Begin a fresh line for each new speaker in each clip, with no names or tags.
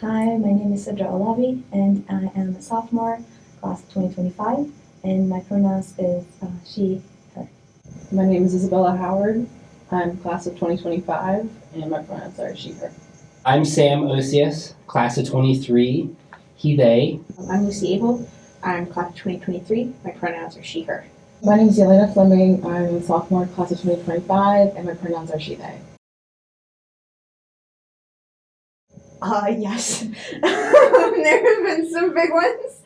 Hi, my name is Sedra Olabi, and I am a sophomore, class of 2025, and my pronouns is she, her.
My name is Isabella Howard. I'm class of 2025, and my pronouns are she, her.
I'm Sam Osius, class of 23, he, they.
I'm Lucy Abell. I'm class of 2023. My pronouns are she, her.
My name is Yelena Fleming. I'm a sophomore, class of 2025, and my pronouns are she, they.
Yes. There have been some big ones.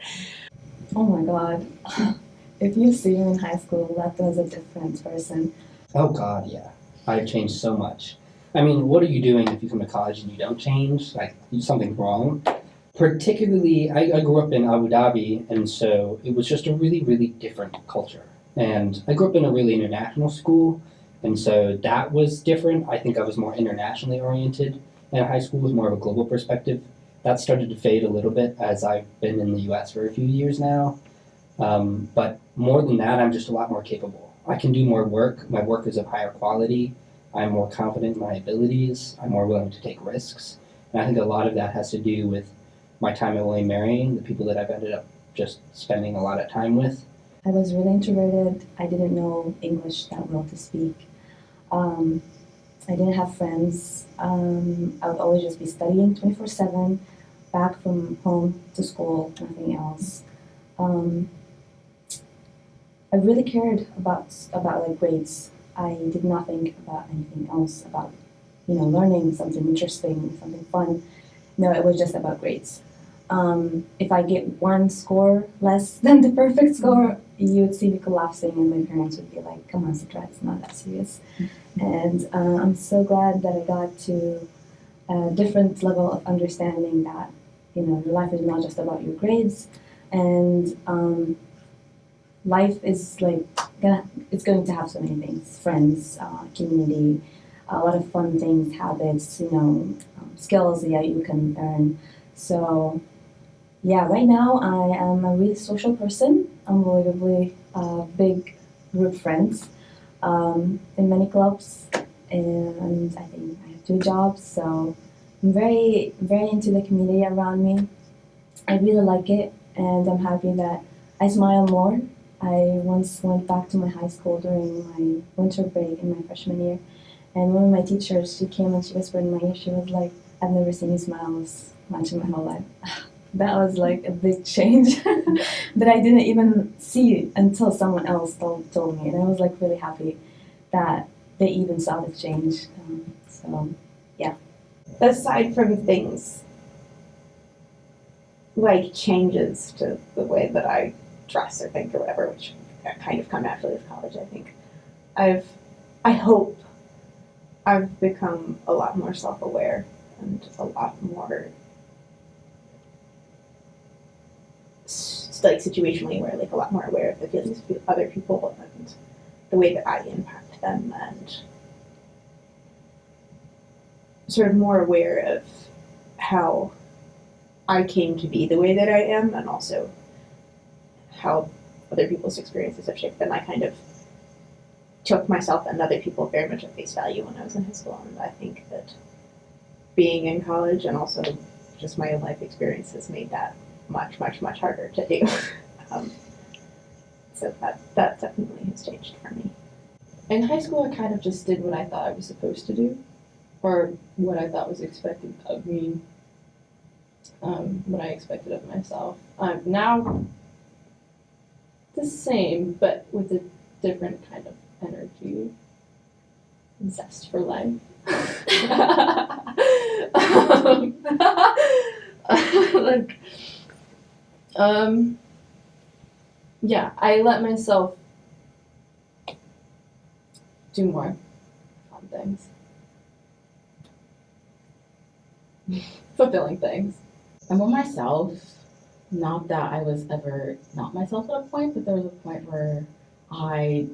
Oh my god. If you see me in high school, that was a different person.
Oh God, yeah. I've changed so much. I mean, what are you doing if you come to college and you don't change? Like, something's wrong. Particularly, I grew up in Abu Dhabi, and so it was just a really, really different culture. And I grew up in a really international school, and so that was different. I think I was more internationally oriented, and high school was more of a global perspective. That started to fade a little bit as I've been in the US for a few years now. But more than that, I'm just a lot more capable. I can do more work. My work is of higher quality. I'm more confident in my abilities. I'm more willing to take risks. And I think a lot of that has to do with my time at William Mary, the people that I've ended up just spending a lot of time with.
I was really introverted. I didn't know English that well to speak. I didn't have friends. I would always just be studying 24/7, back from home to school, nothing else. I really cared about like grades. I did not think about anything else, about learning something interesting, something fun. No, it was just about grades. If I get one score less than the perfect score, you would see me collapsing, and my parents would be like, "Come on, Sedra, it's not that serious." And I'm so glad that I got to a different level of understanding that your life is not just about your grades, and life is it's going to have so many things: friends, community, a lot of fun things, habits, skills that you can learn. So yeah, right now I am a really social person. I'm really big group friends in many clubs, and I think I have 2 jobs, so I'm very, very into the community around me. I really like it, and I'm happy that I smile more. I once went back to my high school during my winter break in my freshman year, and one of my teachers, she came and she whispered in my ear, she was like, "I've never seen you smile as much in my whole life." That was like a big change that I didn't even see until someone else told me, and I was like really happy that they even saw the change. So yeah.
Aside from things like changes to the way that I dress or think or whatever, which kind of come naturally with college, I think I hope I've become a lot more self-aware and a lot more like situationally aware, like a lot more aware of the feelings of other people and the way that I impact them, and sort of more aware of how I came to be the way that I am, and also how other people's experiences have shaped them. I kind of took myself and other people very much at face value when I was in high school, and I think that being in college and also just my own life experiences made that much, much, much harder to do. So that definitely has changed for me.
In high school, I kind of just did what I thought I was supposed to do, or what I thought was expected of me, what I expected of myself. Now, the same, but with a different kind of energy and zest for life. Yeah, I let myself do more fun things. Fulfilling things.
I'm more myself. Not that I was ever not myself at a point, but there was a point where I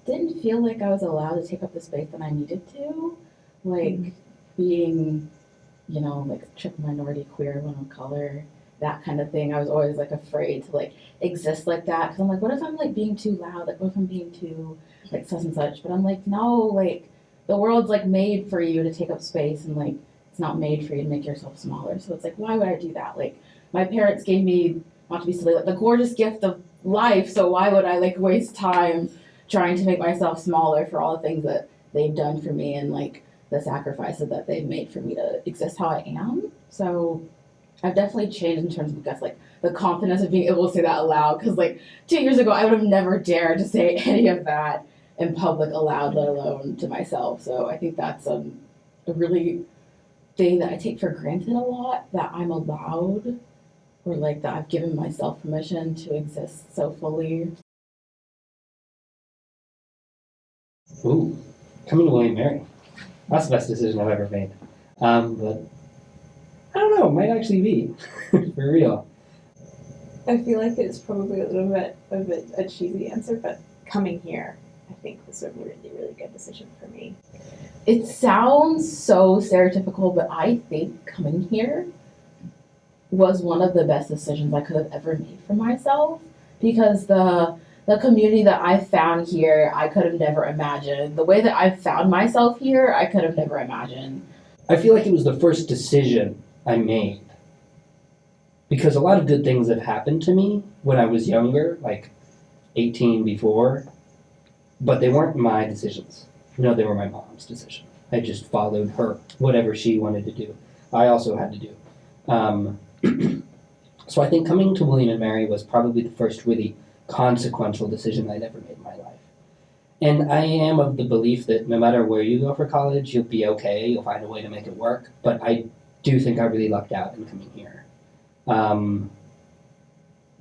didn't feel like I was allowed to take up the space that I needed to. Like being, like triple minority, queer, woman of color, that kind of thing. I was always like afraid to like exist like that, because I'm like, what if I'm like being too loud? Like, what if I'm being too like such and such? But I'm like, no, like the world's like made for you to take up space and like it's not made for you to make yourself smaller. So it's like, why would I do that? Like, my parents gave me, not to be silly, like the gorgeous gift of life. So why would I like waste time trying to make myself smaller for all the things that they've done for me and like the sacrifices that they've made for me to exist how I am? So I've definitely changed in terms of, I guess, like the confidence of being able to say that aloud. Because like 2 years ago, I would have never dared to say any of that in public aloud, let alone to myself. So I think that's a really thing that I take for granted a lot, that I'm allowed, or like that I've given myself permission to exist so fully.
Ooh, coming to William & Mary. That's the best decision I've ever made. But I don't know, it might actually be, for real.
I feel like it's probably a little bit of a cheesy answer, but coming here, I think, was a really, really good decision for me.
It sounds so stereotypical, but I think coming here was one of the best decisions I could have ever made for myself, because the community that I found here, I could have never imagined. The way that I found myself here, I could have never imagined.
I feel like it was the first decision I made. Because a lot of good things have happened to me when I was younger, like 18 before, but they weren't my decisions. No, they were my mom's decision. I just followed her, whatever she wanted to do. I also had to do. So I think coming to William & Mary was probably the first really consequential decision I'd ever made in my life. And I am of the belief that no matter where you go for college, you'll be okay, you'll find a way to make it work, but I do think I really lucked out in coming here.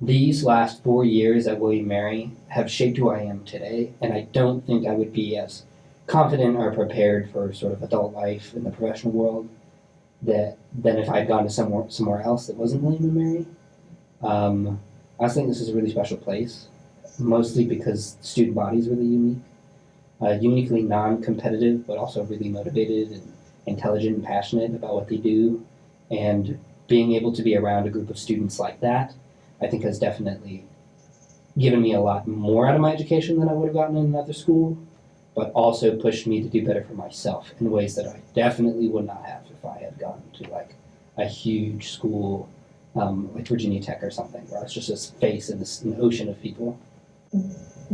These last 4 years at William & Mary have shaped who I am today, and I don't think I would be as confident or prepared for sort of adult life in the professional world than if I'd gone to somewhere else that wasn't William & Mary. I just think this is a really special place, mostly because the student body is really unique, uniquely non-competitive, but also really motivated and intelligent and passionate about what they do. And being able to be around a group of students like that, I think has definitely given me a lot more out of my education than I would have gotten in another school, but also pushed me to do better for myself in ways that I definitely would not have if I had gone to like a huge school like Virginia Tech or something, where I was just a face in an ocean of people.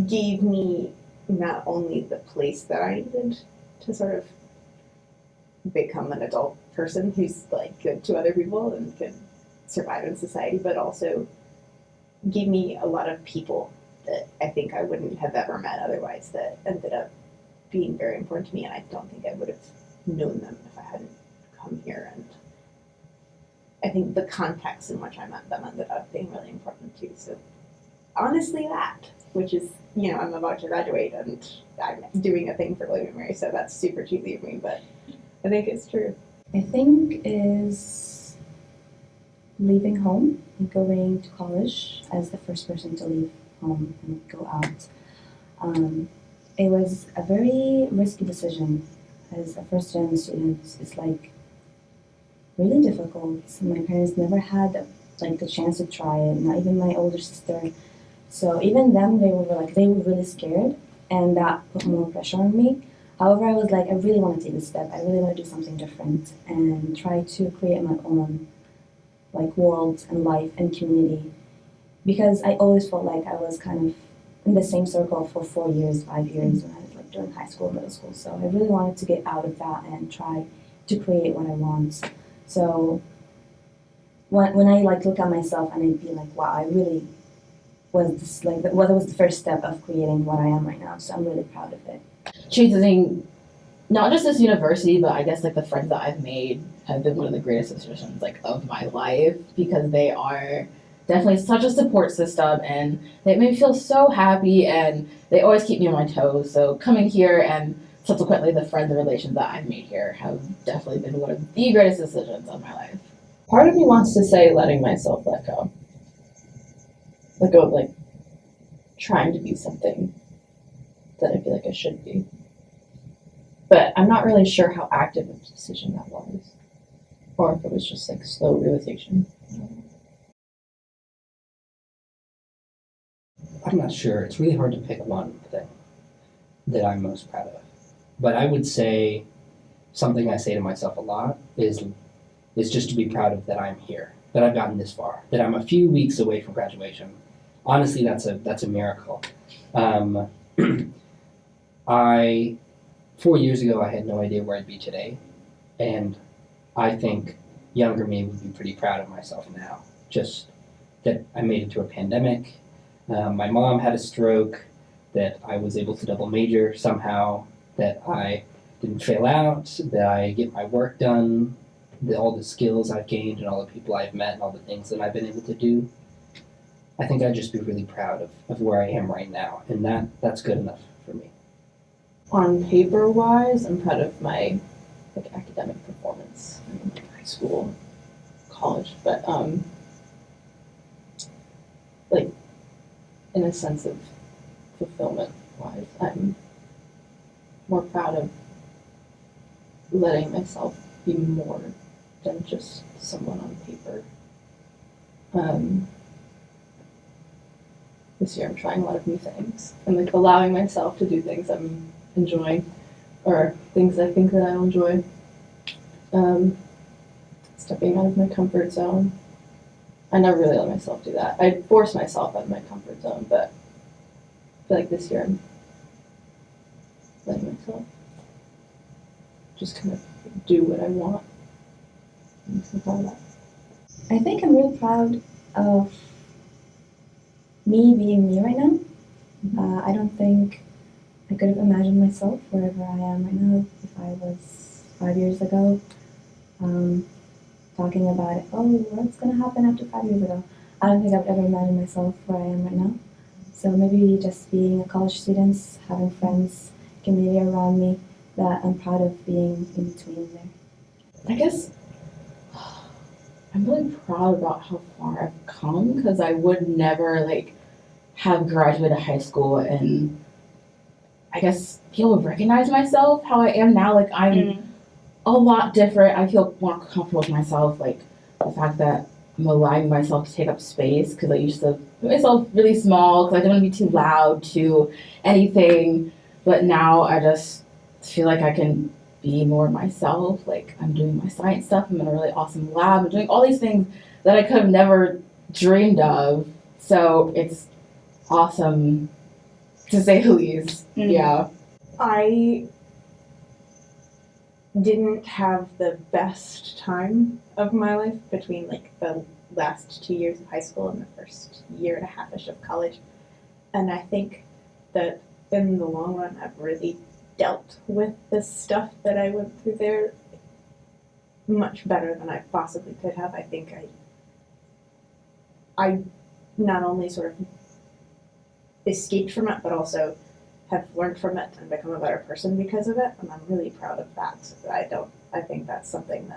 Gave me not only the place that I needed to sort of become an adult person who's like good to other people and can survive in society, but also gave me a lot of people that I think I wouldn't have ever met otherwise, that ended up being very important to me, and I don't think I would have known them if I hadn't come here. And I think the context in which I met them ended up being really important too. So honestly, that, which is, you know, I'm about to graduate and I'm doing a thing for William & Mary, so that's super cheesy of me, but I think it's true.
I think is leaving home and going to college as the first person to leave home and go out. It was a very risky decision. As a first-gen student, it's like really difficult. My parents never had like the chance to try it, not even my older sister. So even them, they were really scared, and that put more pressure on me. However, I was like, I really want to take this step. I really want to do something different and try to create my own like world and life and community, because I always felt like I was kind of in the same circle for 4 years, 5 years when I was like during high school, middle school. So I really wanted to get out of that and try to create what I want. So when I like look at myself and I'd be like, wow, I really was this like what was the first step of creating what I am right now. So I'm really proud of it.
Choosing not just this university, but I guess like the friends that I've made have been one of the greatest decisions like of my life, because they are definitely such a support system and they make me feel so happy and they always keep me on my toes. So coming here and subsequently the friends and relations that I've made here have definitely been one of the greatest decisions of my life.
Part of me wants to say letting myself let go. Let go of like trying to be something that I feel like I should be. But I'm not really sure how active of a decision that was. Or if it was just like slow realization.
I'm not sure. It's really hard to pick one thing that I'm most proud of. But I would say something I say to myself a lot is just to be proud of that I'm here, that I've gotten this far, that I'm a few weeks away from graduation. Honestly, that's a miracle. 4 years ago, I had no idea where I'd be today, and I think younger me would be pretty proud of myself now. Just that I made it through a pandemic. My mom had a stroke, that I was able to double major somehow, that I didn't fail out, that I get my work done, all the skills I've gained and all the people I've met and all the things that I've been able to do. I think I'd just be really proud of where I am right now, and that's good enough for me.
On paper wise, I'm proud of my academic performance in high school, college, but in a sense of fulfillment wise, I'm more proud of letting myself be more than just someone on paper. This year I'm trying a lot of new things and allowing myself to do things I'm enjoying or things I think that I'll enjoy. Stepping out of my comfort zone. I never really let myself do that. I force myself out of my comfort zone, but I feel like this year I'm letting myself just kind of do what I want. I'm so proud of that.
I think I'm really proud of me being me right now. I don't think I could have imagined myself wherever I am right now if I was 5 years ago. Talking about it, what's going to happen after 5 years ago? I don't think I would ever imagine myself where I am right now. So maybe just being a college student, having friends, community around me, that I'm proud of being in between there.
I guess I'm really proud about how far I've come because I would never have graduated high school and I guess people recognize myself how I am now. I'm a lot different. I feel more comfortable with myself. The fact that I'm allowing myself to take up space because I used to put myself really small because I didn't want to be too loud to anything. But now I just feel like I can be more myself. I'm doing my science stuff. I'm in a really awesome lab. I'm doing all these things that I could have never dreamed of. So it's awesome to say the least.
Mm-hmm.
Yeah.
I didn't have the best time of my life between the last 2 years of high school and the first year and a half-ish of college. And I think that in the long run, I've really dealt with the stuff that I went through there much better than I possibly could have. I think I not only sort of escaped from it, but also have learned from it and become a better person because of it, and I'm really proud of that. I think that's something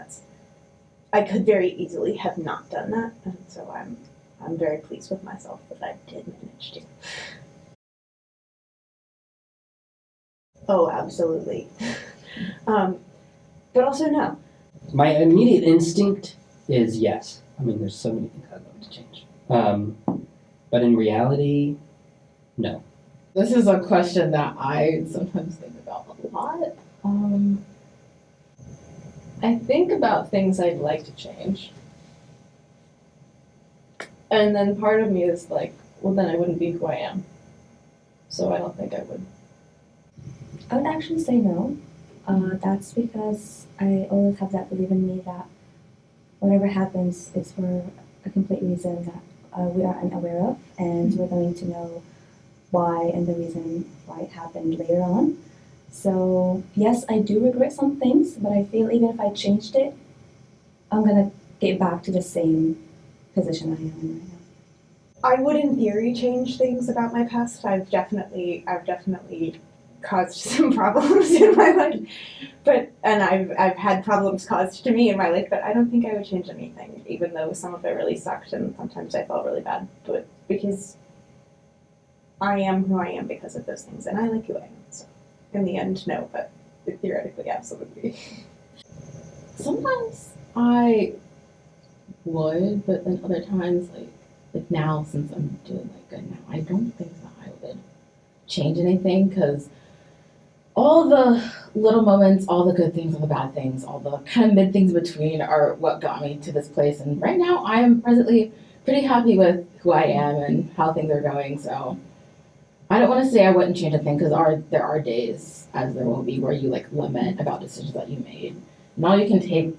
I could very easily have not done that, and so I'm very pleased with myself that I did manage to. Oh, absolutely. But also no.
My immediate instinct is yes. I mean, there's so many things I'd love to change. But in reality, no.
This is a question that I sometimes think about a lot.
I think about things I'd like to change. And then part of me is well, then I wouldn't be who I am. So I don't think I would.
I would actually say no. That's because I always have that belief in me that whatever happens is for a complete reason that we are unaware of, and we're going to know why and the reason why it happened later on. So yes, I do regret some things, but I feel even if I changed it, I'm gonna get back to the same position I am in right now.
I would in theory change things about my past. I've definitely caused some problems in my life, and I've had problems caused to me in my life, but I don't think I would change anything, even though some of it really sucked and sometimes I felt really bad, but because I am who I am because of those things, and I like who I am. So, in the end, no, but theoretically, absolutely.
Sometimes I would, but then other times, like now, since I'm doing good now, I don't think that I would change anything because all the little moments, all the good things, all the bad things, all the kind of mid things between are what got me to this place. And right now, I am presently pretty happy with who I am and how things are going. So I don't want to say I wouldn't change a thing because there are days, as there will be, where you like lament about decisions that you made. And all you can take,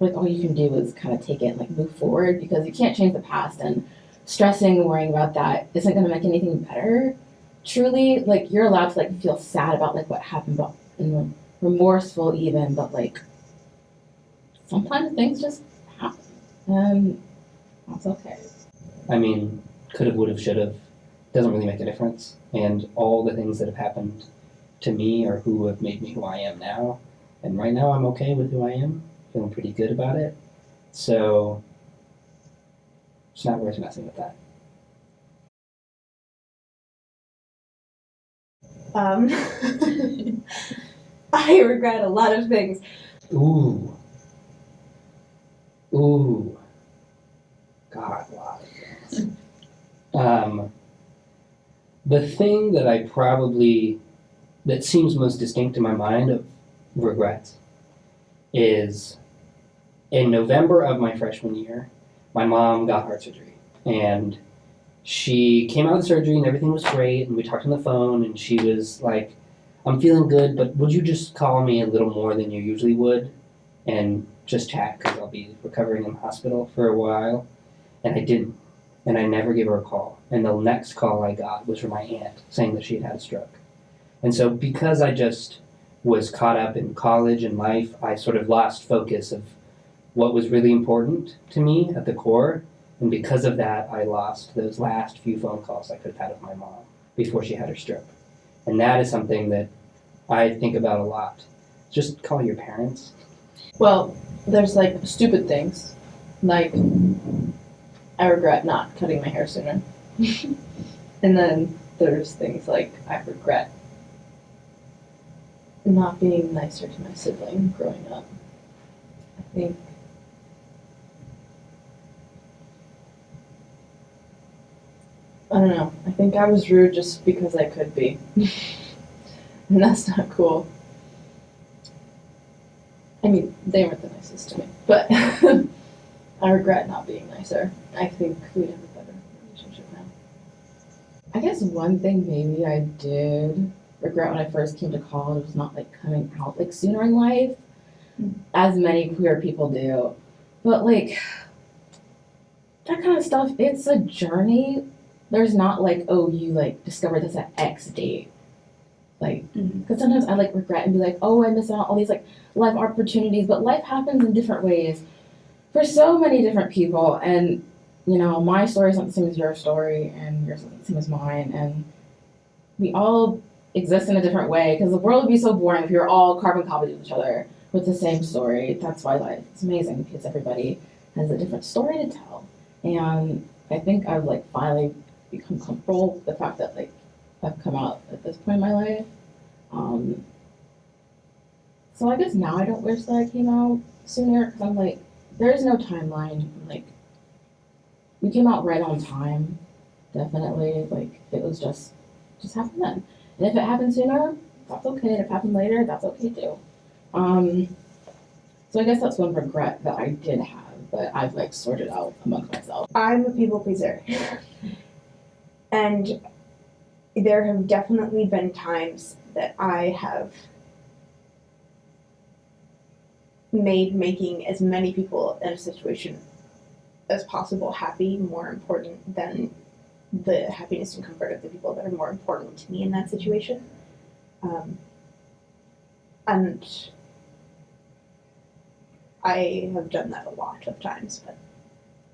like all you can do is kind of take it and like move forward because you can't change the past, and stressing and worrying about that isn't going to make anything better. Truly, like you're allowed to like feel sad about like what happened, but and remorseful even, but like sometimes things just happen, and that's okay.
I mean, could have, would have, should have, doesn't really make a difference. And all the things that have happened to me are who have made me who I am now. And right now I'm okay with who I am, feeling pretty good about it. So it's not worth messing with that.
I regret a lot of things.
Ooh. God, a lot of things. The thing that that seems most distinct in my mind of regrets is in November of my freshman year, my mom got heart surgery. And she came out of the surgery and everything was great. And we talked on the phone and she was like, I'm feeling good, but would you just call me a little more than you usually would and just chat because I'll be recovering in the hospital for a while? And I didn't. And I never gave her a call. And the next call I got was from my aunt saying that she had had a stroke. And so because I just was caught up in college and life, I sort of lost focus of what was really important to me at the core. And because of that, I lost those last few phone calls I could have had with my mom before she had her stroke. And that is something that I think about a lot. Just call your parents.
Well, there's like stupid things, like I regret not cutting my hair sooner. And then there's things like I regret not being nicer to my sibling growing up. I think I don't know. I think I was rude just because I could be. And that's not cool. I mean, they weren't the nicest to me, but I regret not being nicer. I think we'd have a better relationship now.
I guess one thing maybe I did regret when I first came to college was not like coming out like sooner in life, as many queer people do. But like that kind of stuff, it's a journey. There's not like, oh, you like discovered this at X date. Like, because sometimes I like regret and be like, oh, I miss out on all these like life opportunities, but life happens in different ways for so many different people. And, you know, my story is not the same as your story, and yours isn't the same as mine. And we all exist in a different way because the world would be so boring if we were all carbon copies of each other with the same story. That's why life is amazing, because everybody has a different story to tell. And I think I've like finally become comfortable with the fact that like I've come out at this point in my life. So I guess now I don't wish that I came out sooner, because I'm like, there's no timeline. Like, we came out right on time, definitely. Like, it was just happened then. And if it happened sooner, that's okay. And if it happened later, that's okay too. So I guess that's one regret that I did have, but I've like sorted out amongst myself.
I'm a people pleaser. And there have definitely been times that I have made making as many people in a situation as possible happy more important than the happiness and comfort of the people that are more important to me in that situation. And I have done that a lot of times, but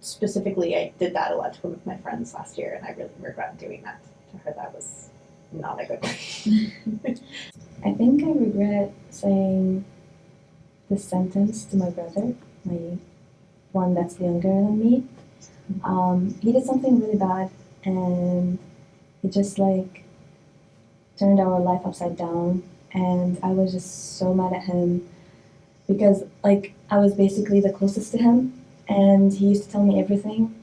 specifically I did that a lot to one of my friends last year, and I really regret doing that to her. That was not a good thing.
I think I regret saying this sentence to my brother, my one that's younger than me. He did something really bad, and it just like turned our life upside down, and I was just so mad at him because like I was basically the closest to him, and he used to tell me everything,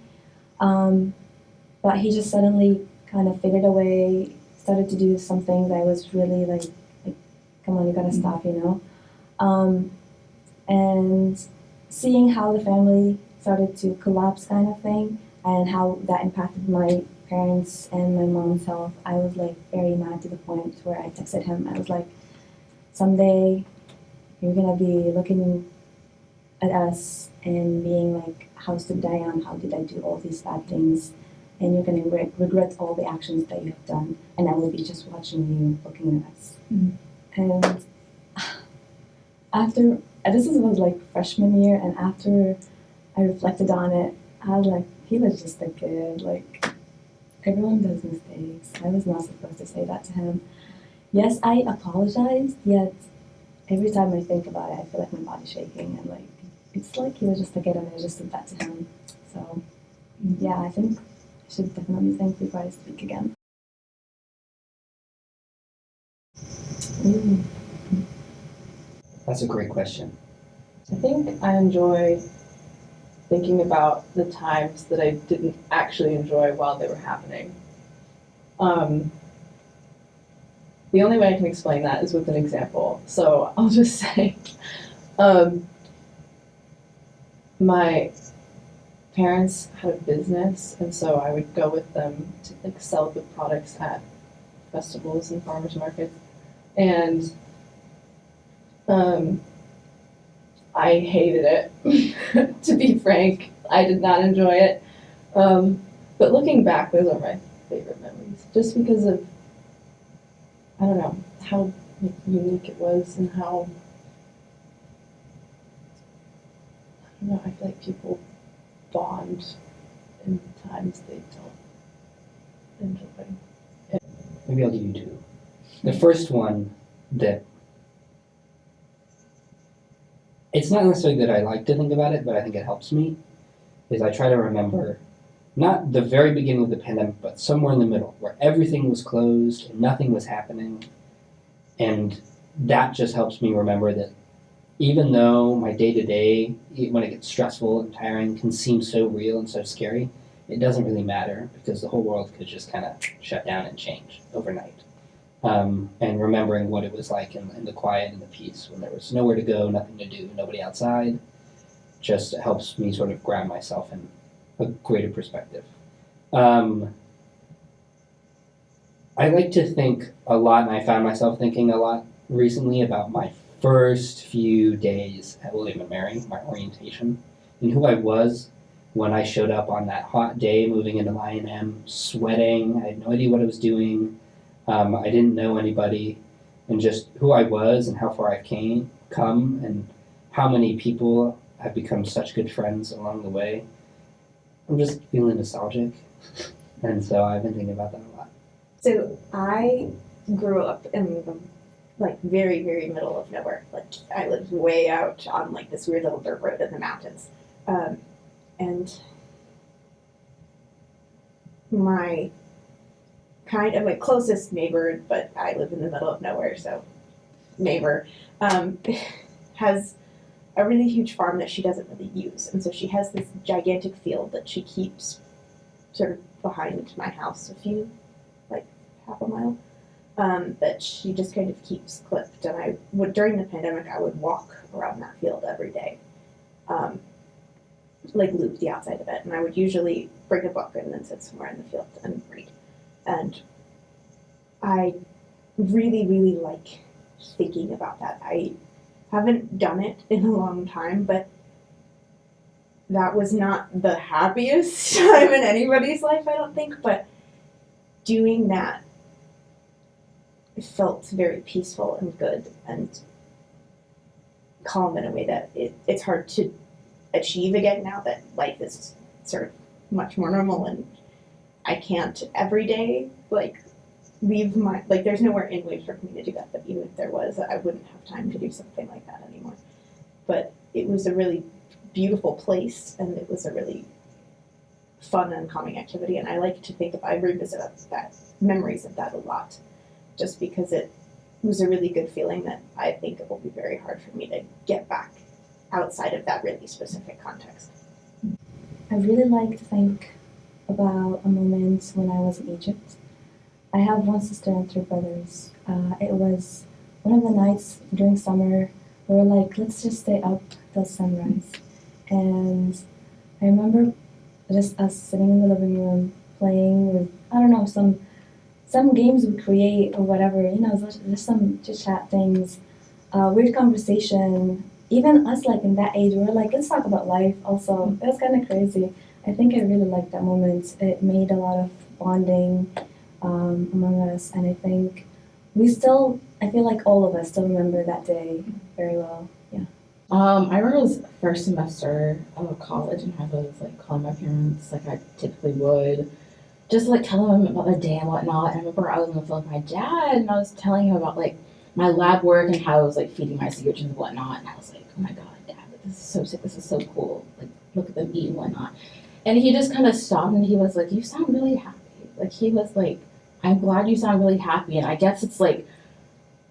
but he just suddenly kind of faded away, started to do something that I was really like come on, you gotta stop, you know. And seeing how the family started to collapse, kind of thing, and how that impacted my parents and my mom's health, I was like very mad to the point where I texted him. I was like, someday you're gonna be looking at us and being like, how stupid I am, how did I do all these bad things? And you're gonna regret all the actions that you have done, and I will be just watching you looking at us. And after, was like freshman year, and after I reflected on it, I was like, he was just a kid, like, everyone does mistakes. I was not supposed to say that to him. Yes, I apologized, yet every time I think about it, I feel like my body's shaking, and like, it's like he was just a kid and I just did that to him. So, yeah, I think I should definitely think before I speak again.
That's a great question.
I think I enjoy thinking about the times that I didn't actually enjoy while they were happening. The only way I can explain that is with an example. So I'll just say, my parents had a business, and so I would go with them to like sell the products at festivals and farmers markets. And I hated it, to be frank. I did not enjoy it. But looking back, those are my favorite memories, just because of, I don't know, how unique it was and how, I don't know, I feel like people bond in times they don't enjoy.
Maybe I'll give you two. The first one that it's not necessarily that I like to think about it, but I think it helps me, is I try to remember not the very beginning of the pandemic, but somewhere in the middle where everything was closed and nothing was happening. And that just helps me remember that even though my day-to-day, when it gets stressful and tiring, can seem so real and so scary, it doesn't really matter because the whole world could just kind of shut down and change overnight. And remembering what it was like in the quiet and the peace when there was nowhere to go, nothing to do, nobody outside, just helps me sort of ground myself in a greater perspective. I like to think a lot, and I found myself thinking a lot recently about my first few days at William & Mary, my orientation, and who I was when I showed up on that hot day moving into I&M, sweating. I had no idea what I was doing. I didn't know anybody, and just who I was and how far I've come and how many people have become such good friends along the way. I'm just feeling nostalgic, and so I've been thinking about that a lot.
So I grew up in the like very, very middle of nowhere. Like I lived way out on like this weird little dirt road in the mountains. And my kind of my closest neighbor, but I live in the middle of nowhere, so neighbor, has a really huge farm that she doesn't really use. And so she has this gigantic field that she keeps sort of behind my house a few, like half a mile, that she just kind of keeps clipped. And I would, during the pandemic, I would walk around that field every day, like loop the outside of it. And I would usually bring a book and then sit somewhere in the field and read. And I really, really like thinking about that. I haven't done it in a long time, but that was not the happiest time in anybody's life, I don't think, but doing that felt very peaceful and good and calm in a way that it's hard to achieve again now that life is sort of much more normal, and I can't every day like leave my, like there's nowhere in Waves for me to do that, but even if there was, I wouldn't have time to do something like that anymore. But it was a really beautiful place, and it was a really fun and calming activity, and I like to think I revisit that memories of that a lot, just because it was a really good feeling that I think it will be very hard for me to get back outside of that really specific context.
I really like to think about a moment when I was in Egypt. I have one sister and three brothers. It was one of the nights during summer, we were like, let's just stay up till sunrise. And I remember just us sitting in the living room playing with, I don't know, some games we create or whatever, just some chit chat things, weird conversation. Even us, like in that age, we were like, let's talk about life. Also, it was kind of crazy. I think I really liked that moment. It made a lot of bonding among us, and I think I feel like all of us still remember that day very well. Yeah.
I remember it was first semester of college, and I was like calling my parents like I typically would, just like tell them about their day and whatnot. And I remember I was on the phone with my dad, and I was telling him about like my lab work and how I was like feeding my sea urchins and whatnot. And I was like, oh my god, Dad, this is so sick. This is so cool. Like, look at them eat and whatnot. And he just kind of stopped, and he was like, you sound really happy. Like, he was like, I'm glad you sound really happy. And I guess it's like,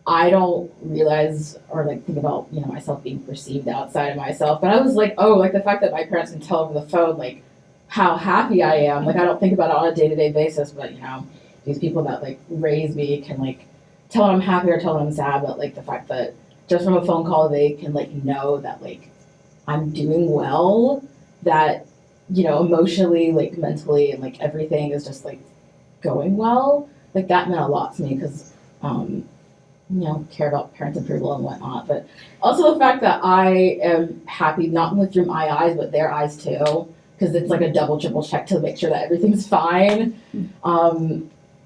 I don't realize or like think about, myself being perceived outside of myself. But I was like, oh, like the fact that my parents can tell over the phone, like, how happy I am. Like, I don't think about it on a day-to-day basis, but, these people that, like, raise me can, like, tell when I'm happy or tell when I'm sad. But, like, the fact that just from a phone call, they can, like, know that, like, I'm doing well, that, emotionally, like, mentally, and, like, everything is just, like, going well. Like, that meant a lot to me because, care about parents' approval and whatnot. But also the fact that I am happy not only through my eyes, but their eyes too. Because it's like a double, triple check to make sure that everything's fine.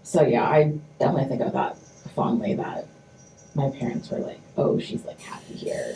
So yeah, I definitely think of that fondly, that my parents were like, oh, she's like happy here.